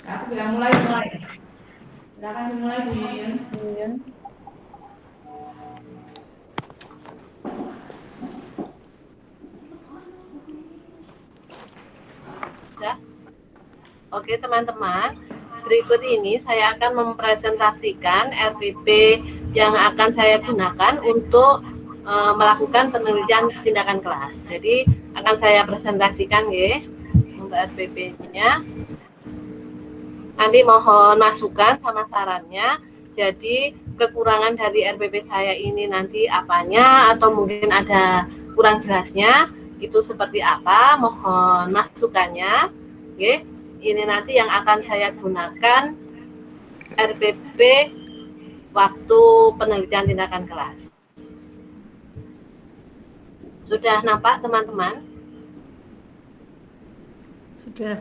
Aku bilang mulai. Silakan dimulai, Bu Yuyun. Ya. Oke teman-teman, berikut ini saya akan mempresentasikan RPP yang akan saya gunakan untuk melakukan penelitian tindakan kelas. Jadi akan saya presentasikan ya untuk RPP-nya. Nanti mohon masukan sama sarannya. Jadi kekurangan dari RPP saya ini nanti apanya atau mungkin ada kurang jelasnya itu seperti apa, mohon masukannya. Oke. Ini nanti yang akan saya gunakan RPP waktu penelitian tindakan kelas. Sudah nampak teman-teman? Sudah.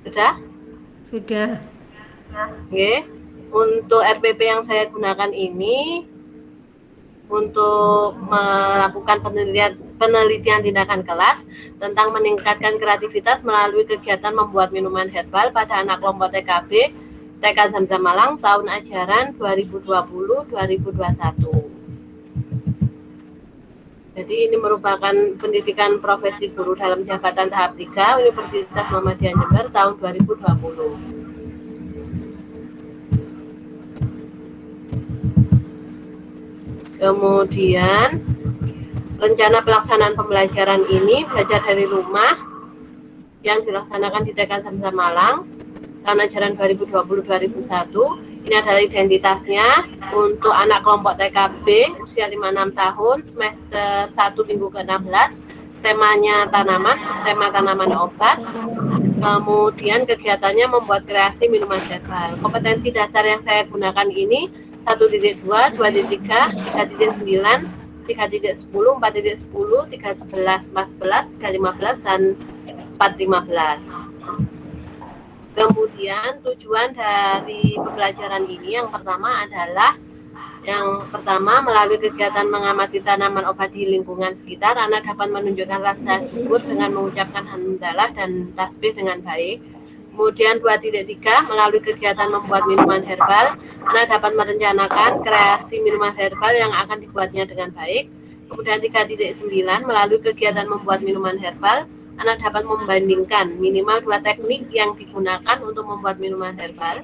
Sudah? Sudah. Oke. Untuk RPP yang saya gunakan ini untuk melakukan penelitian tindakan kelas tentang meningkatkan kreativitas melalui kegiatan membuat minuman herbal pada anak kelompok TKB TK Zamzam Malang tahun ajaran 2020-2021. Jadi ini merupakan pendidikan profesi guru dalam jabatan tahap 3 Universitas Muhammadiyah Jember tahun 2020. Kemudian rencana pelaksanaan pembelajaran ini belajar dari rumah yang dilaksanakan di TK Zamzam Malang tahun ajaran 2020-2021. Ini adalah identitasnya untuk anak kelompok TKB usia 56 tahun semester 1 minggu ke-16. Temanya tanaman, subtema tanaman obat. Kemudian kegiatannya membuat kreasi minuman herbal. Kompetensi dasar yang saya gunakan ini 1.2, 2.3, 3.9, 3.10, 4.10, 3.11, 14, 3.15, dan 4.15. Kemudian tujuan dari pembelajaran ini yang pertama adalah melalui kegiatan mengamati tanaman obat di lingkungan sekitar, anak dapat menunjukkan rasa syukur dengan mengucapkan hamdalah dan tasbih dengan baik. Kemudian 2.3 melalui kegiatan membuat minuman herbal, anak dapat merencanakan kreasi minuman herbal yang akan dibuatnya dengan baik. Kemudian 3.9 melalui kegiatan membuat minuman herbal, anak dapat membandingkan minimal 2 teknik yang digunakan untuk membuat minuman herbal.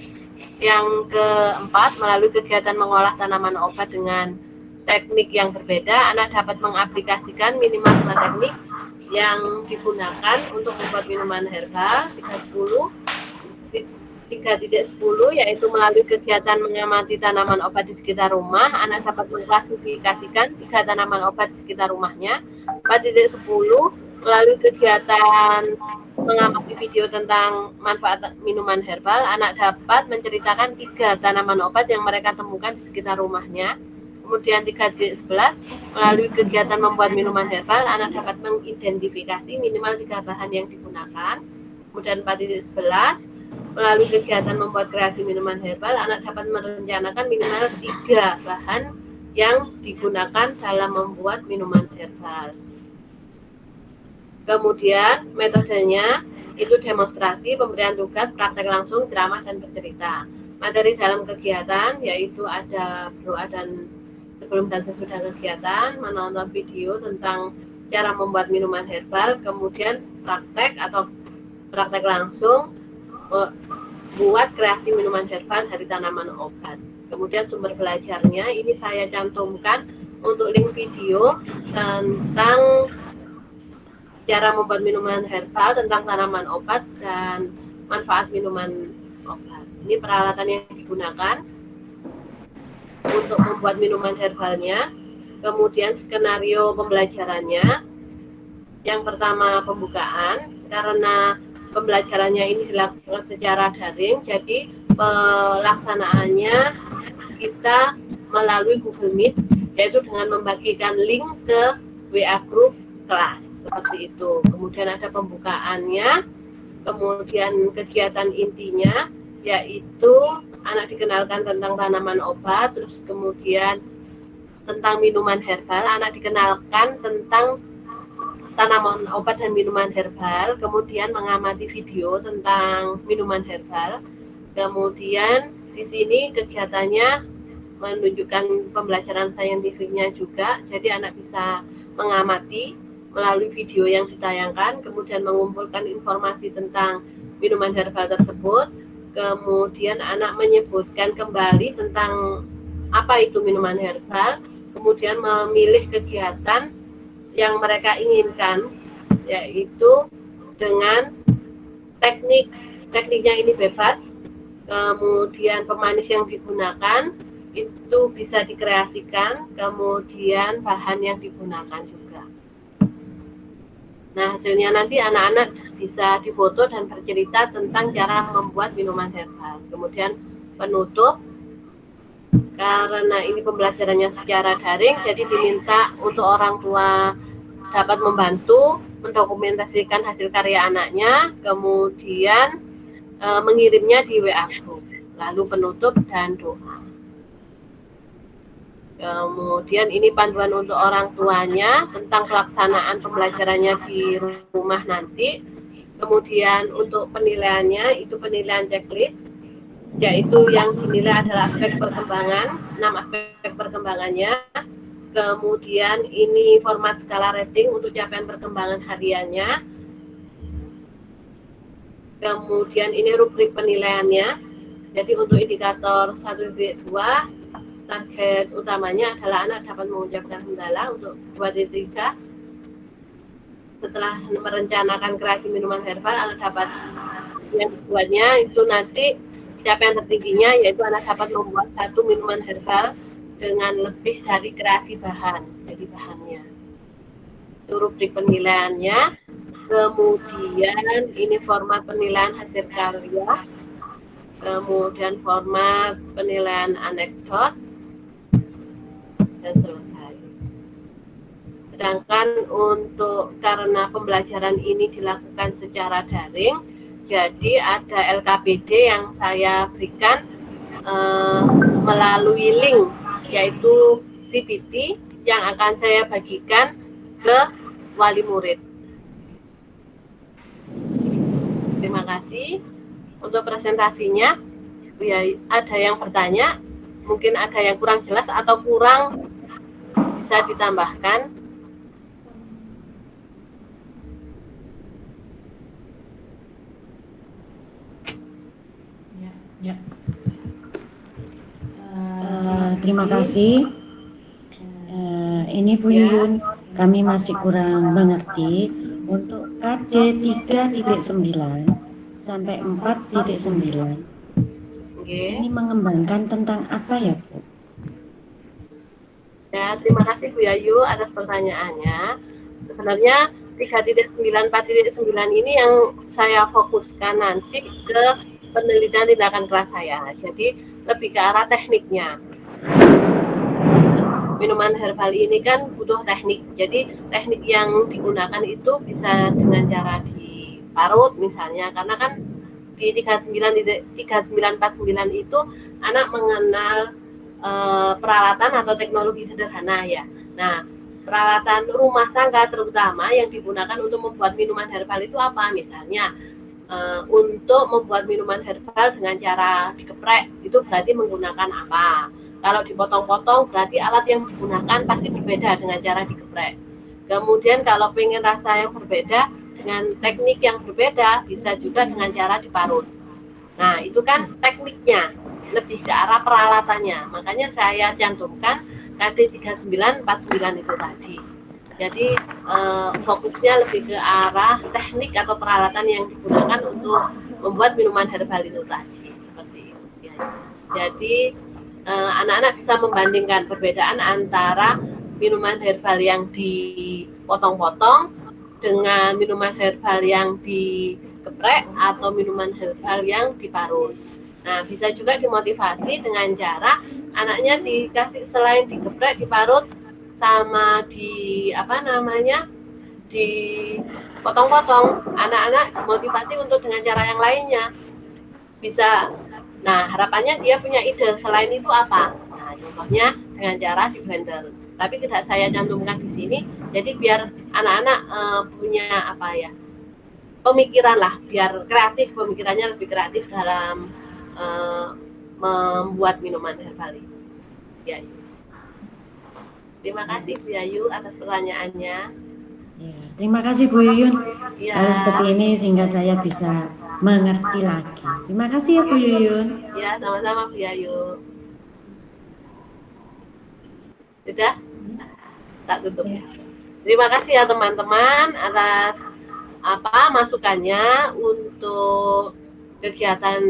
Yang keempat, melalui kegiatan mengolah tanaman obat dengan teknik yang berbeda, anak dapat mengaplikasikan minimal 2 teknik yang digunakan untuk membuat minuman herbal. 3.10 yaitu melalui kegiatan mengamati tanaman obat di sekitar rumah, anak dapat mengklasifikasikan 3 tanaman obat di sekitar rumahnya. 4.10 melalui kegiatan mengamati video tentang manfaat minuman herbal, anak dapat menceritakan 3 tanaman obat yang mereka temukan di sekitar rumahnya. Kemudian 3.11 melalui kegiatan membuat minuman herbal, anak dapat mengidentifikasi minimal 3 bahan yang digunakan. Kemudian 4.11 melalui kegiatan membuat kreasi minuman herbal, anak dapat merencanakan minimal 3 bahan yang digunakan dalam membuat minuman herbal. Kemudian metodenya itu demonstrasi, pemberian tugas, praktek langsung, ceramah, dan bercerita. Materi dalam kegiatan yaitu ada doa dan sebelum dan sesudah kegiatan, menonton video tentang cara membuat minuman herbal, kemudian praktek atau praktek langsung buat kreasi minuman herbal dari tanaman obat. Kemudian sumber belajarnya ini saya cantumkan untuk link video tentang cara membuat minuman herbal, tentang tanaman obat dan manfaat minuman obat. Ini peralatan yang digunakan untuk membuat minuman herbalnya. Kemudian skenario pembelajarannya. Yang pertama pembukaan, karena pembelajarannya ini dilakukan secara daring, jadi pelaksanaannya kita melalui Google Meet, yaitu dengan membagikan link ke WA group kelas. Seperti itu. Kemudian ada pembukaannya, kemudian kegiatan intinya yaitu anak dikenalkan tentang tanaman obat, terus kemudian tentang minuman herbal, anak dikenalkan tentang tanaman obat dan minuman herbal, kemudian mengamati video tentang minuman herbal. Kemudian di sini kegiatannya menunjukkan pembelajaran saintifiknya juga, jadi anak bisa mengamati melalui video yang ditayangkan, kemudian mengumpulkan informasi tentang minuman herbal tersebut, kemudian anak menyebutkan kembali tentang apa itu minuman herbal, kemudian memilih kegiatan yang mereka inginkan, yaitu dengan tekniknya ini bebas, kemudian pemanis yang digunakan itu bisa dikreasikan, kemudian bahan yang digunakan juga. Nah, hasilnya nanti anak-anak bisa difoto dan bercerita tentang cara membuat minuman herbal. Kemudian penutup, karena ini pembelajarannya secara daring, jadi diminta untuk orang tua dapat membantu mendokumentasikan hasil karya anaknya, kemudian mengirimnya di WA group, lalu penutup dan doa. Kemudian ini panduan untuk orang tuanya tentang pelaksanaan pembelajarannya di rumah nanti. Kemudian untuk penilaiannya itu penilaian checklist, yaitu yang dinilai adalah aspek perkembangan, 6 aspek perkembangannya. Kemudian ini format skala rating untuk capaian perkembangan hariannya. Kemudian ini rubrik penilaiannya. Jadi untuk indikator 1.2, target utamanya adalah anak dapat mengucapkan hamdalah. Untuk 2.3, setelah merencanakan kreasi minuman herbal, anak dapat yang dibuatnya itu nanti capaian tertingginya, yaitu anak dapat membuat 1 minuman herbal dengan lebih dari kreasi bahan, jadi bahannya. Itu rubrik penilaiannya. Kemudian ini format penilaian hasil karya, kemudian format penilaian anekdot, dan selesai. Sedangkan untuk karena pembelajaran ini dilakukan secara daring, jadi ada LKPD yang saya berikan melalui link, yaitu CPT yang akan saya bagikan ke wali murid. Terima kasih untuk presentasinya. Ya, ada yang bertanya, mungkin ada yang kurang jelas atau kurang bisa ditambahkan. Ya. Terima kasih. Ini Bu Yuyun, kami masih kurang mengerti untuk KD 3.9 sampai 4.9. Ini mengembangkan tentang apa ya, Bu? Ya, terima kasih Bu Yayu atas pertanyaannya. Sebenarnya 3.9, 4.9 ini yang saya fokuskan nanti ke penelitian tindakan keras saya. Jadi lebih ke arah tekniknya. Minuman herbal ini kan butuh teknik. Jadi teknik yang digunakan itu bisa dengan cara diparut misalnya, karena kan di 3949 itu anak mengenal peralatan atau teknologi sederhana ya. Nah, peralatan rumah tangga terutama yang digunakan untuk membuat minuman herbal itu apa? Misalnya untuk membuat minuman herbal dengan cara dikeprek, itu berarti menggunakan apa? Kalau dipotong-potong berarti alat yang digunakan pasti berbeda dengan cara dikeprek. Kemudian kalau pengen rasa yang berbeda dengan teknik yang berbeda, bisa juga dengan cara diparut. Nah, itu kan tekniknya, lebih ke arah peralatannya. Makanya saya cantumkan KD 3949 itu tadi. Jadi fokusnya lebih ke arah teknik atau peralatan yang digunakan untuk membuat minuman herbal itu tadi. Seperti itu. Ya. Jadi anak-anak bisa membandingkan perbedaan antara minuman herbal yang dipotong-potong dengan minuman herbal yang dikeprek atau minuman herbal yang diparut. Nah, bisa juga dimotivasi dengan cara anaknya dikasih selain dikeprek, diparut, sama dipotong-potong, anak-anak motivasi untuk dengan cara yang lainnya. Bisa. Nah, harapannya dia punya ide selain itu apa? Nah, contohnya dengan cara di blender. Tapi tidak saya cantumkan di sini. Jadi biar anak-anak punya apa ya, pemikiran lah, biar kreatif, pemikirannya lebih kreatif dalam membuat minuman herbal ini. Ya. Terima kasih Bu Yayu atas pertanyaannya. Ya, terima kasih Bu Yuyun. Ya. Kalau seperti ini sehingga saya bisa mengerti lagi. Terima kasih ya Bu Yuyun. Ya, sama-sama Bu Yayu. Sudah? Tak tutup ya. Terima kasih ya teman-teman atas masukannya untuk kegiatan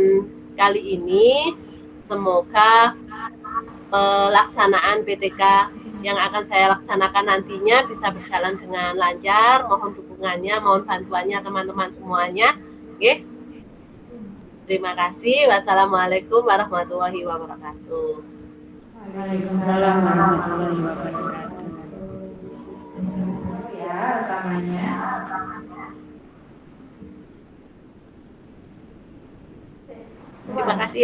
kali ini. Semoga pelaksanaan PTK yang akan saya laksanakan nantinya bisa berjalan dengan lancar. Mohon dukungannya, mohon bantuannya teman-teman semuanya. Oke. Terima kasih. Wassalamualaikum warahmatullahi wabarakatuh. Waalaikumsalam warahmatullahi wabarakatuh. Ya, rekamannya. Terima kasih.